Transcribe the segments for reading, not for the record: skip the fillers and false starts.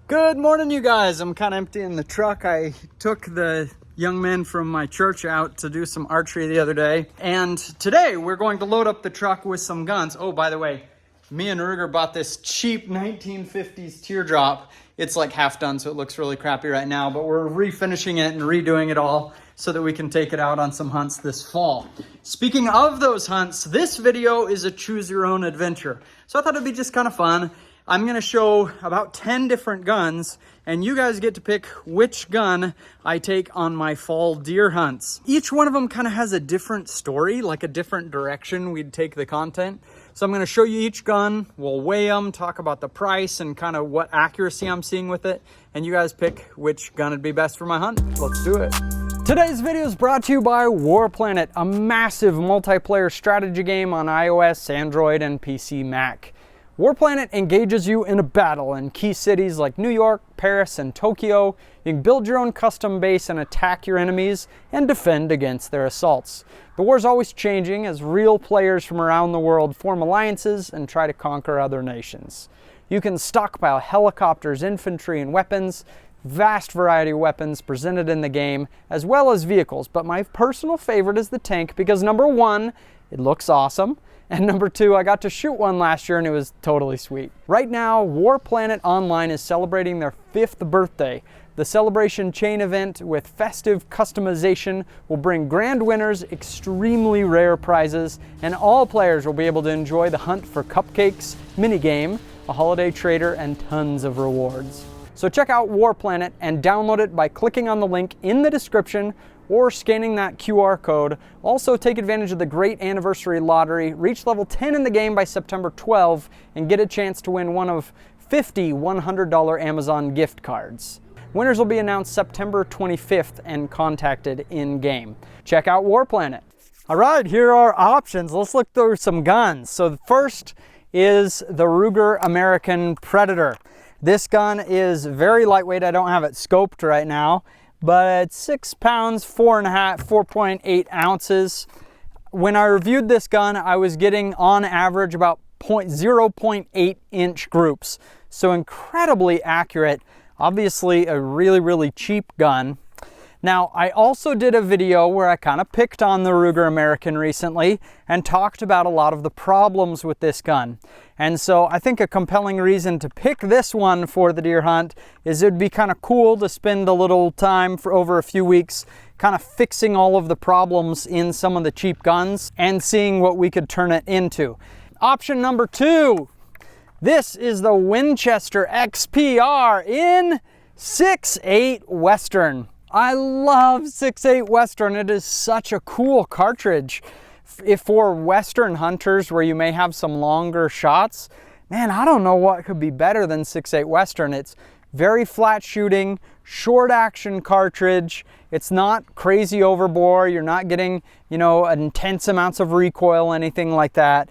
Good morning, you guys. I'm kind of emptying the truck. I took the young men from my church out to do some archery the other day. And today we're going to load up the truck with some guns. Oh, by the way, me and Ruger bought this cheap 1950s teardrop. It's like half done, so it looks really crappy right now, but we're refinishing it and redoing it all so that we can take it out on some hunts this fall. Speaking of those hunts, this video is a choose your own adventure. So I thought it'd be just kind of fun. I'm gonna show about 10 different guns, and you guys get to pick which gun I take on my fall deer hunts. Each one of them kind of has a different story, like a different direction we'd take the content. So I'm gonna show you each gun, we'll weigh them, talk about the price and kind of what accuracy I'm seeing with it, and you guys pick which gun would be best for my hunt. Let's do it. Today's video is brought to you by Warplanet, a massive multiplayer strategy game on iOS, Android, and PC Mac. Warplanet engages you in a battle in key cities like New York, Paris, and Tokyo. You can build your own custom base and attack your enemies and defend against their assaults. The war's always changing as real players from around the world form alliances and try to conquer other nations. You can stockpile helicopters, infantry, and weapons. Vast variety of weapons presented in the game, as well as vehicles. But my personal favorite is the tank because number one, it looks awesome. And number two, I got to shoot one last year and it was totally sweet. Right now, Warplanet Online is celebrating their 5th birthday. The celebration chain event with festive customization will bring grand winners, extremely rare prizes, and all players will be able to enjoy the hunt for cupcakes, minigame, a holiday trader, and tons of rewards. So check out Warplanet and download it by clicking on the link in the description or scanning that QR code. Also take advantage of the great anniversary lottery. Reach level 10 in the game by September 12 and get a chance to win one of 50 $100 Amazon gift cards. Winners will be announced September 25th and contacted in-game. Check out Warplanet. All right, here are options. Let's look through some guns. So the first is the Ruger American Predator. This gun is very lightweight. I don't have it scoped right now, but it's 6 pounds, 4.8 ounces. When I reviewed this gun, I was getting on average about 0.8 inch groups. So incredibly accurate. Obviously a really cheap gun. Now, I also did a video where I kind of picked on the Ruger American recently and talked about a lot of the problems with this gun. And so I think a compelling reason to pick this one for the deer hunt is it'd be kind of cool to spend a little time for over a few weeks kind of fixing all of the problems in some of the cheap guns and seeing what we could turn it into. Option number 2, this is the Winchester XPR in 6.8 Western. I love 6.8 Western. It is such a cool cartridge. If for Western hunters where you may have some longer shots, man, I don't know what could be better than 6.8 Western. It's very flat shooting, short action cartridge. It's not crazy overbore. You're not getting, intense amounts of recoil, anything like that.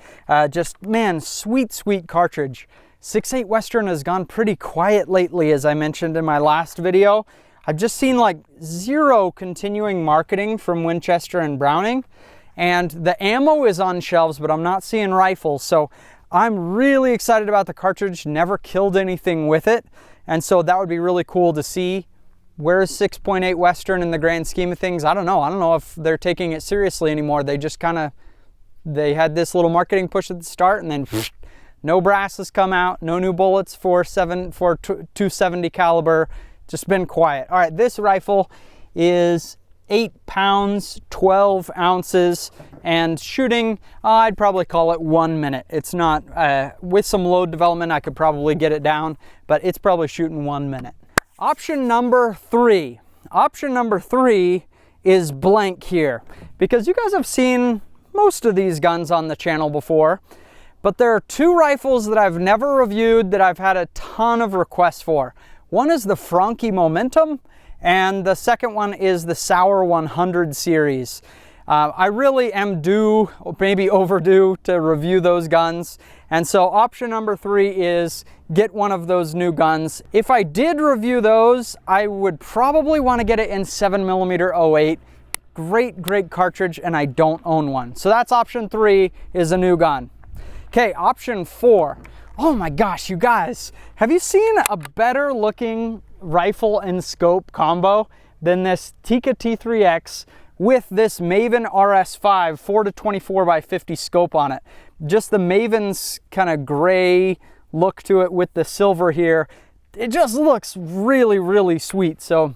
Just, man, sweet cartridge. 6.8 Western has gone pretty quiet lately, as I mentioned in my last video. I've just seen like 0 continuing marketing from Winchester and Browning, and the ammo is on shelves, but I'm not seeing rifles. So I'm really excited about the cartridge. Never killed anything with it. And so that would be really cool to see. Where is 6.8 Western in the grand scheme of things? I don't know. I don't know if they're taking it seriously anymore. They just they had this little marketing push at the start, and then no brass has come out, no new bullets for 270 caliber. Just been quiet. All right, this rifle is 8 pounds, 12 ounces, and shooting, I'd probably call it 1 minute. It's not, with some load development, I could probably get it down, but it's probably shooting 1 minute. Option number 3. Option number 3 is blank here, because you guys have seen most of these guns on the channel before, but there are 2 rifles that I've never reviewed that I've had a ton of requests for. One is the Franchi Momentum, and the second one is the Sauer 100 series. I really am due, maybe overdue, to review those guns. And so option number 3 is get one of those new guns. If I did review those, I would probably want to get it in 7mm 08. Great cartridge, and I don't own one. So that's option 3, is a new gun. Okay, option 4. Oh my gosh, you guys, have you seen a better looking rifle and scope combo than this Tikka T3x with this Maven RS5 4-24 by 50 scope on it? Just the Maven's kind of gray look to it with the silver here. It just looks really, really sweet. So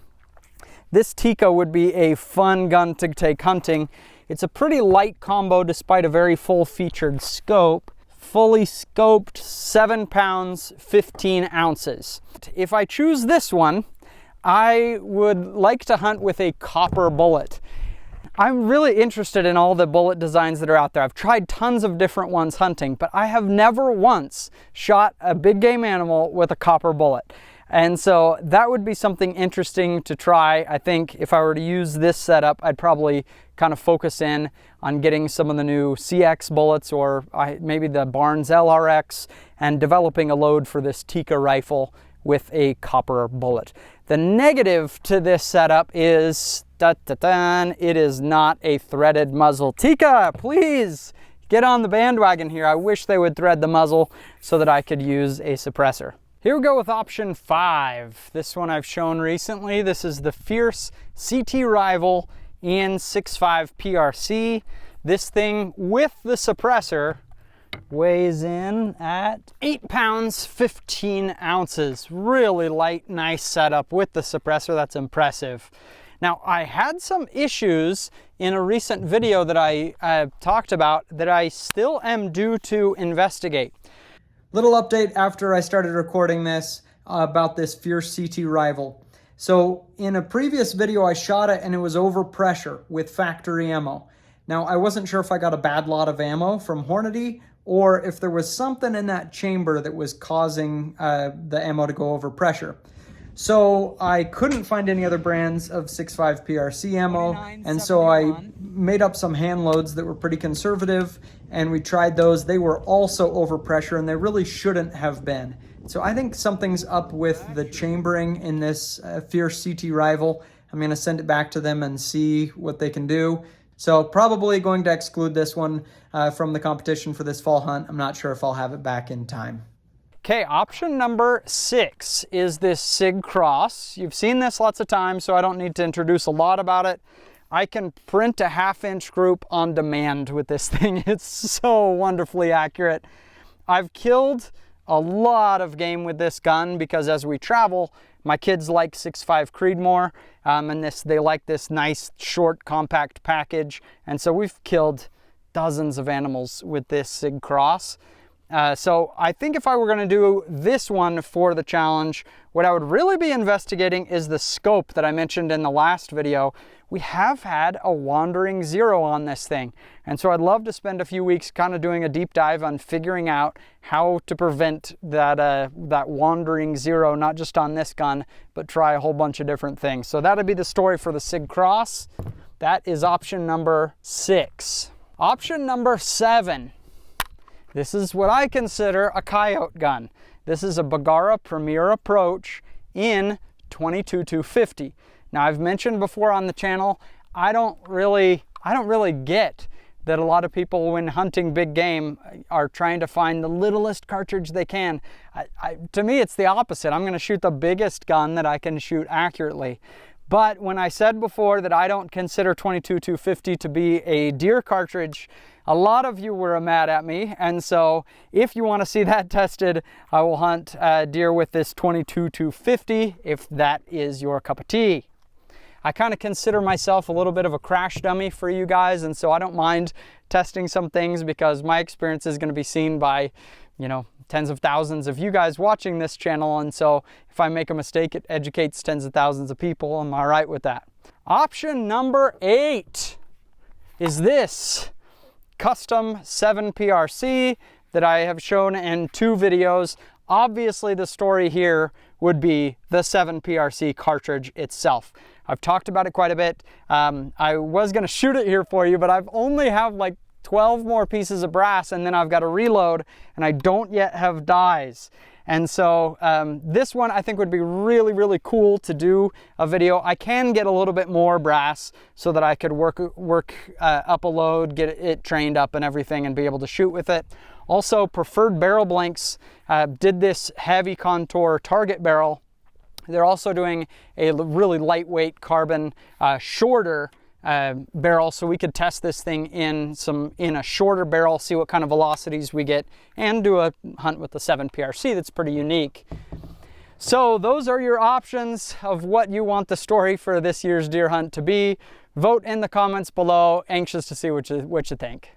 this Tikka would be a fun gun to take hunting. It's a pretty light combo despite a very full featured scope. Fully scoped, 7 pounds, 15 ounces. If I choose this one, I would like to hunt with a copper bullet. I'm really interested in all the bullet designs that are out there. I've tried tons of different ones hunting, but I have never once shot a big game animal with a copper bullet. And so that would be something interesting to try. I think if I were to use this setup, I'd probably kind of focus in on getting some of the new CX bullets or maybe the Barnes LRX and developing a load for this Tikka rifle with a copper bullet. The negative to this setup is, it is not a threaded muzzle. Tikka, please get on the bandwagon here. I wish they would thread the muzzle so that I could use a suppressor. Here we go with option 5. This one I've shown recently. This is the Fierce CT Rival in 6.5 PRC. This thing with the suppressor weighs in at 8 pounds, 15 ounces. Really light, nice setup with the suppressor. That's impressive. Now, I had some issues in a recent video that I talked about that I still am due to investigate. Little update after I started recording this about this Fierce CT Rival. So in a previous video, I shot it and it was over pressure with factory ammo. Now, I wasn't sure if I got a bad lot of ammo from Hornady or if there was something in that chamber that was causing the ammo to go over pressure. So I couldn't find any other brands of 6.5 PRC ammo, and so I made up some hand loads that were pretty conservative, and we tried those. They were also over pressure, and they really shouldn't have been. So I think something's up with the chambering in this Fierce CT Rival. I'm going to send it back to them and see what they can do. So probably going to exclude this one from the competition for this fall hunt. I'm not sure if I'll have it back in time. Okay, option number 6 is this Sig Cross. You've seen this lots of times, so I don't need to introduce a lot about it. I can print a 1/2-inch group on demand with this thing. It's so wonderfully accurate. I've killed a lot of game with this gun because as we travel, my kids like 6.5 Creedmoor, and they like this nice, short, compact package. And so we've killed dozens of animals with this Sig Cross. So I think if I were going to do this one for the challenge, what I would really be investigating is the scope that I mentioned in the last video. We have had a wandering zero on this thing. And so I'd love to spend a few weeks kind of doing a deep dive on figuring out how to prevent that wandering zero, not just on this gun, but try a whole bunch of different things. So that'd be the story for the Sig Cross. That is option number 6. Option number 7. This is what I consider a coyote gun. This is a Bergara Premier Approach in 22-250. Now, I've mentioned before on the channel, I don't really get that a lot of people when hunting big game are trying to find the littlest cartridge they can. To me, it's the opposite. I'm going to shoot the biggest gun that I can shoot accurately. But when I said before that I don't consider 22-250 to be a deer cartridge, a lot of you were mad at me, and so if you want to see that tested, I will hunt deer with this 22-250 if that is your cup of tea. I kind of consider myself a little bit of a crash dummy for you guys, and so I don't mind testing some things because my experience is going to be seen by, you know, tens of thousands of you guys watching this channel, and so if I make a mistake, it educates tens of thousands of people. I'm all right with that. Option number 8 is this custom 7 PRC that I have shown in 2 videos. Obviously, the story here would be the 7 PRC cartridge itself. I've talked about it quite a bit. I was going to shoot it here for you, but I've only have like 12 more pieces of brass, and then I've got to reload, and I don't yet have dies. And so this one I think would be really, really cool to do a video. I can get a little bit more brass so that I could work up a load, get it trained up and everything, and be able to shoot with it. Also, Preferred Barrel Blanks did this heavy contour target barrel. They're also doing a really lightweight carbon shorter barrel, so we could test this thing in a shorter barrel, see what kind of velocities we get, and do a hunt with the 7 PRC that's pretty unique. So those are your options of what you want the story for this year's deer hunt to be. Vote in the comments below. Anxious to see what you think.